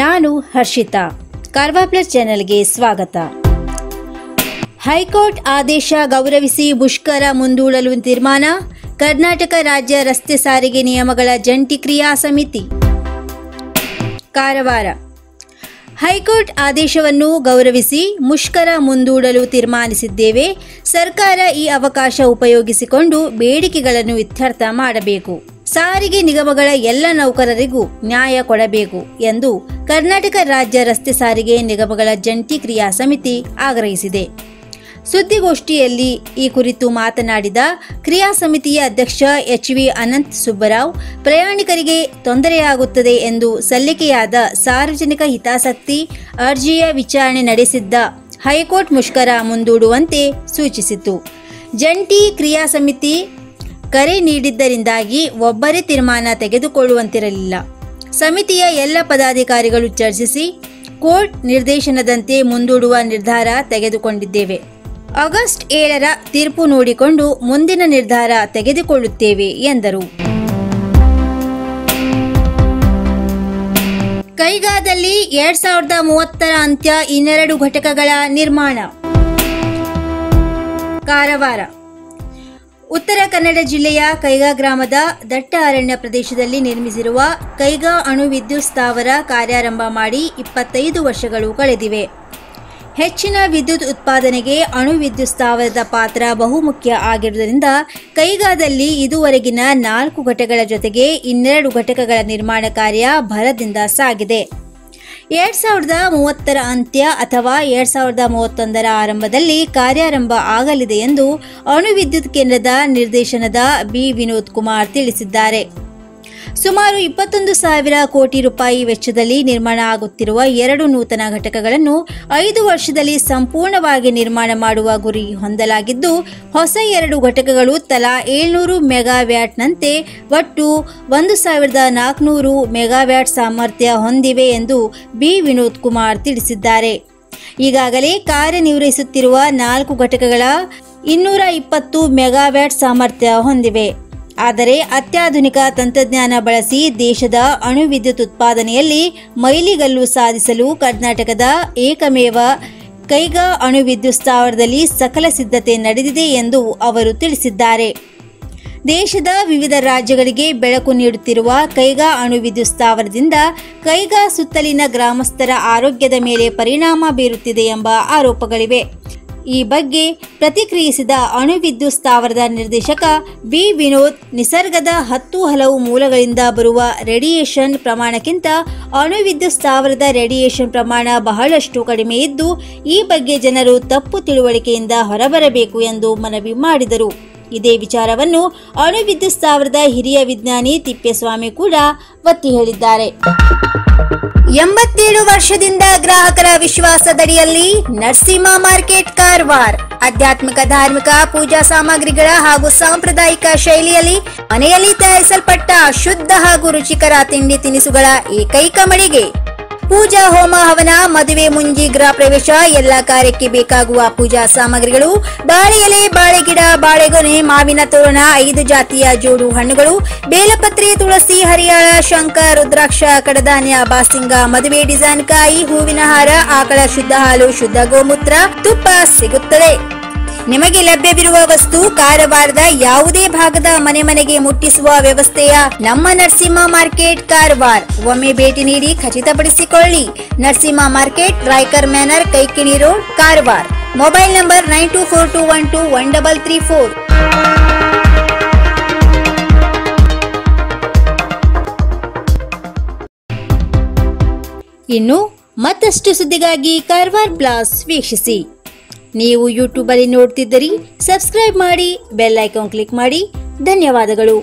ನಾನು ಹರ್ಷಿತಾ, ಕಾರ್ವಾರ್ ಪ್ಲಸ್ ಚಾನೆಲ್ಗೆ ಸ್ವಾಗತ. ಹೈಕೋರ್ಟ್ ಆದೇಶ ಗೌರವಿಸಿ ಮುಷ್ಕರ ಮುಂದೂಡಲು ತೀರ್ಮಾನ. ಕರ್ನಾಟಕ ರಾಜ್ಯ ರಸ್ತೆ ಸಾರಿಗೆ ನಿಯಮಗಳ ಜಂಟಿ ಕ್ರಿಯಾ ಸಮಿತಿ. ಕಾರವಾರ. ಹೈಕೋರ್ಟ್ ಆದೇಶವನ್ನು ಗೌರವಿಸಿ ಮುಷ್ಕರ ಮುಂದೂಡಲು ತೀರ್ಮಾನಿಸಿದ್ದೇವೆ. ಸರ್ಕಾರ ಈ ಅವಕಾಶ ಉಪಯೋಗಿಸಿಕೊಂಡು ಬೇಡಿಕೆಗಳನ್ನು ಇತ್ಯರ್ಥ ಮಾಡಬೇಕು. ಸಾರಿಗೆ ನಿಗಮಗಳ ಎಲ್ಲ ನೌಕರರಿಗೂ ನ್ಯಾಯ ಕೊಡಬೇಕು ಎಂದು ಕರ್ನಾಟಕ ರಾಜ್ಯ ರಸ್ತೆ ಸಾರಿಗೆ ನಿಗಮಗಳ ಜಂಟಿ ಕ್ರಿಯಾ ಸಮಿತಿ ಆಗ್ರಹಿಸಿದೆ. ಸುದ್ದಿಗೋಷ್ಠಿಯಲ್ಲಿ ಈ ಕುರಿತು ಮಾತನಾಡಿದ ಕ್ರಿಯಾ ಸಮಿತಿಯ ಅಧ್ಯಕ್ಷ ಎಚ್.ವಿ. ಅನಂತ್ ಸುಬ್ಬರಾವ್, ಪ್ರಯಾಣಿಕರಿಗೆ ತೊಂದರೆಯಾಗುತ್ತದೆ ಎಂದು ಸಲ್ಲಿಕೆಯಾದ ಸಾರ್ವಜನಿಕ ಹಿತಾಸಕ್ತಿ ಅರ್ಜಿಯ ವಿಚಾರಣೆ ನಡೆಸಿದ್ದ ಹೈಕೋರ್ಟ್ ಮುಷ್ಕರ ಮುಂದೂಡುವಂತೆ ಸೂಚಿಸಿತು. ಜಂಟಿ ಕ್ರಿಯಾ ಸಮಿತಿ ಕರೆ ನೀಡಿದ್ದರಿಂದಾಗಿ ಒಬ್ಬರೇ ತೀರ್ಮಾನ ತೆಗೆದುಕೊಳ್ಳುವಂತಿರಲಿಲ್ಲ. ಸಮಿತಿಯ ಎಲ್ಲ ಪದಾಧಿಕಾರಿಗಳು ಚರ್ಚಿಸಿ ಕೋರ್ಟ್ ನಿರ್ದೇಶನದಂತೆ ಮುಂದೂಡುವ ನಿರ್ಧಾರ ತೆಗೆದುಕೊಂಡಿದ್ದೇವೆ. ಆಗಸ್ಟ್ 7ರ ತೀರ್ಪು ನೋಡಿಕೊಂಡು ಮುಂದಿನ ನಿರ್ಧಾರ ತೆಗೆದುಕೊಳ್ಳುತ್ತೇವೆ ಎಂದರು. ಕೈಗಾದಲ್ಲಿ 2030ರ ಅಂತ್ಯ 12 ಘಟಕಗಳ ನಿರ್ಮಾಣ. ಕಾರವಾರ. ಉತ್ತರ ಕನ್ನಡ ಜಿಲ್ಲೆಯ ಕೈಗಾ ಗ್ರಾಮದ ದಟ್ಟ ಅರಣ್ಯ ಪ್ರದೇಶದಲ್ಲಿ ನಿರ್ಮಿಸಿರುವ ಕೈಗಾ ಅಣು ವಿದ್ಯುತ್ ಸ್ಥಾವರ ಕಾರ್ಯಾರಂಭ ಮಾಡಿ 25 ವರ್ಷಗಳು ಕಳೆದಿವೆ. ಹೆಚ್ಚಿನ ವಿದ್ಯುತ್ ಉತ್ಪಾದನೆಗೆ ಅಣು ವಿದ್ಯುತ್ ಸ್ಥಾವರದ ಪಾತ್ರ ಬಹುಮುಖ್ಯ ಆಗಿರುವುದರಿಂದ ಕೈಗಾದಲ್ಲಿ ಇದುವರೆಗಿನ 4 ಘಟಕಗಳ ಜೊತೆಗೆ 12 ಘಟಕಗಳ ನಿರ್ಮಾಣ ಕಾರ್ಯ ಭರದಿಂದ ಸಾಗಿದೆ. 2030ರ ಅಂತ್ಯ ಅಥವಾ 2031ರ ಆರಂಭದಲ್ಲಿ ಕಾರ್ಯಾರಂಭ ಆಗಲಿದೆ ಎಂದು ಅಣು ವಿದ್ಯುತ್ ಕೇಂದ್ರದ ನಿರ್ದೇಶನದ ಬಿ ವಿನೋದ್ ಕುಮಾರ್ ತಿಳಿಸಿದ್ದಾರೆ. ಸುಮಾರು 21,000 ಕೋಟಿ ರೂಪಾಯಿ ವೆಚ್ಚದಲ್ಲಿ ನಿರ್ಮಾಣ ಆಗುತ್ತಿರುವ 2 ನೂತನ ಘಟಕಗಳನ್ನು 5 ವರ್ಷದಲ್ಲಿ ಸಂಪೂರ್ಣವಾಗಿ ನಿರ್ಮಾಣ ಮಾಡುವ ಗುರಿ ಹೊಂದಲಾಗಿದ್ದು, ಹೊಸ 2 ಘಟಕಗಳು ತಲಾ 700 ಮೆಗಾವ್ಯಾಟ್ನಂತೆ ಒಟ್ಟು 1,400 ಮೆಗಾವ್ಯಾಟ್ ಸಾಮರ್ಥ್ಯ ಹೊಂದಿವೆ ಎಂದು ಬಿ ವಿನೋದ್ ಕುಮಾರ್ ತಿಳಿಸಿದ್ದಾರೆ. ಈಗಾಗಲೇ ಕಾರ್ಯನಿರ್ವಹಿಸುತ್ತಿರುವ 4 ಘಟಕಗಳ 220 ಮೆಗಾವ್ಯಾಟ್ ಸಾಮರ್ಥ್ಯ ಹೊಂದಿವೆ. ಆದರೆ ಅತ್ಯಾಧುನಿಕ ತಂತ್ರಜ್ಞಾನ ಬಳಸಿ ದೇಶದ ಅಣು ವಿದ್ಯುತ್ ಉತ್ಪಾದನೆಯಲ್ಲಿ ಮೈಲಿಗಲ್ಲು ಸಾಧಿಸಲು ಕರ್ನಾಟಕದ ಏಕಮೇವ ಕೈಗಾ ಅಣು ವಿದ್ಯುತ್ ಸ್ಥಾವರದಲ್ಲಿ ಸಕಲ ಸಿದ್ಧತೆ ನಡೆದಿದೆ ಎಂದು ಅವರು ತಿಳಿಸಿದ್ದಾರೆ. ದೇಶದ ವಿವಿಧ ರಾಜ್ಯಗಳಿಗೆ ಬೆಳಕು ನೀಡುತ್ತಿರುವ ಕೈಗಾ ಅಣು ವಿದ್ಯುತ್ ಸ್ಥಾವರದಿಂದ ಕೈಗಾ ಸುತ್ತಲಿನ ಗ್ರಾಮಸ್ಥರ ಆರೋಗ್ಯದ ಮೇಲೆ ಪರಿಣಾಮ ಬೀರುತ್ತಿದೆ ಎಂಬ ಆರೋಪಗಳಿವೆ. ಈ ಬಗ್ಗೆ ಪ್ರತಿಕ್ರಿಯಿಸಿದ ಅಣು ವಿದ್ಯುತ್ ಸ್ಥಾವರದ ನಿರ್ದೇಶಕ ಬಿ ವಿನೋದ್, ನಿಸರ್ಗದ 10 ಹಲವು ಮೂಲಗಳಿಂದ ಬರುವ ರೇಡಿಯೇಷನ್ ಪ್ರಮಾಣಕ್ಕಿಂತ ಅಣು ವಿದ್ಯುತ್ ಸ್ಥಾವರದ ರೇಡಿಯೇಷನ್ ಪ್ರಮಾಣ ಬಹಳಷ್ಟು ಕಡಿಮೆ ಇದ್ದು, ಈ ಬಗ್ಗೆ ಜನರು ತಪ್ಪು ತಿಳುವಳಿಕೆಯಿಂದ ಹೊರಬರಬೇಕು ಎಂದು ಮನವಿ ಮಾಡಿದರು. ಇದೇ ವಿಚಾರವನ್ನು ಅಣು ವಿದ್ಯುತ್ ಸ್ಥಾವರದ ಹಿರಿಯ ವಿಜ್ಞಾನಿ ತಿಪ್ಪೇಸ್ವಾಮಿ ಕೂಡ ಒತ್ತಿ ಹೇಳಿದ್ದಾರೆ. 87 ವರ್ಷದಿಂದ ಗ್ರಾಹಕರ ವಿಶ್ವಾಸದಡಿಯಲ್ಲಿ ನರಸಿಂಹ ಮಾರ್ಕೆಟ್ ಕಾರವಾರ್. ಆಧ್ಯಾತ್ಮಿಕ, ಧಾರ್ಮಿಕ, ಪೂಜಾ ಸಾಮಗ್ರಿಗಳ ಹಾಗೂ ಸಾಂಪ್ರದಾಯಿಕ ಶೈಲಿಯಲ್ಲಿ ಮನೆಯಲ್ಲಿ ತಯಾರಿಸಲ್ಪಟ್ಟ ಶುದ್ಧ ಹಾಗೂ ರುಚಿಕರ ತಿಂಡಿ ತಿನಿಸುಗಳ ಏಕೈಕ ಮಳಿಗೆ. ಪೂಜಾ, ಹೋಮ, ಹವನ, ಮದುವೆ, ಮುಂಜಿ, ಗೃಹ ಪ್ರವೇಶ ಎಲ್ಲ ಕಾರ್ಯಕ್ಕೆ ಬೇಕಾಗುವ ಪೂಜಾ ಸಾಮಗ್ರಿಗಳು, ಬಾಳೆ ಎಲೆ, ಬಾಳೆಗಿಡ, ಬಾಳೆಗೊನೆ, ಮಾವಿನ ತೋರಣ, 5 ಜಾತಿಯ ಜೋಡು ಹಣ್ಣುಗಳು, ಬೇಲಪತ್ರೆ, ತುಳಸಿ, ಹರಿಯಾಳ, ಶಂಖ, ರುದ್ರಾಕ್ಷ, ಕಡಧಾನ್ಯ, ಬಾಸಿಂಗ, ಮದುವೆ ಡಿಸೈನ್ ಕಾಯಿ, ಹೂವಿನ ಹಾರ, ಆಕಳ ಶುದ್ಧ ಹಾಲು, ಶುದ್ಧ ಗೋಮೂತ್ರ, ತುಪ್ಪ ಸಿಗುತ್ತದೆ. ನಿಮಗೆ ಲಭ್ಯವಿರುವ ವಸ್ತು ಕಾರವಾರದ ಯಾವುದೇ ಭಾಗದ ಮನೆಗೆ ಮುಟ್ಟಿಸುವ ವ್ಯವಸ್ಥೆಯ ನಮ್ಮ ನರಸಿಂಹ ಮಾರ್ಕೆಟ್ ಕಾರವಾರ್. ಒಮ್ಮೆ ಭೇಟಿ ನೀಡಿ ಖಚಿತಪಡಿಸಿಕೊಳ್ಳಿ. Narasimha market, Raikar manner, Kaikini road, Karwar. Mobile number 9242121334. ಇನ್ನು ಮತ್ತಷ್ಟು ಸುದ್ದಿಗಾಗಿ ಕಾರ್ವಾರ್ ಪ್ಲಸ್ ವೀಕ್ಷಿಸಿ. ನೀವು ಯೂಟ್ಯೂಬ್ ಅಲ್ಲಿ ನೋಡ್ತಿದ್ದೀರಿ, ಸಬ್ಸ್ಕ್ರೈಬ್ ಮಾಡಿ, ಬೆಲ್ ಐಕಾನ್ ಕ್ಲಿಕ್ ಮಾಡಿ. ಧನ್ಯವಾದಗಳು.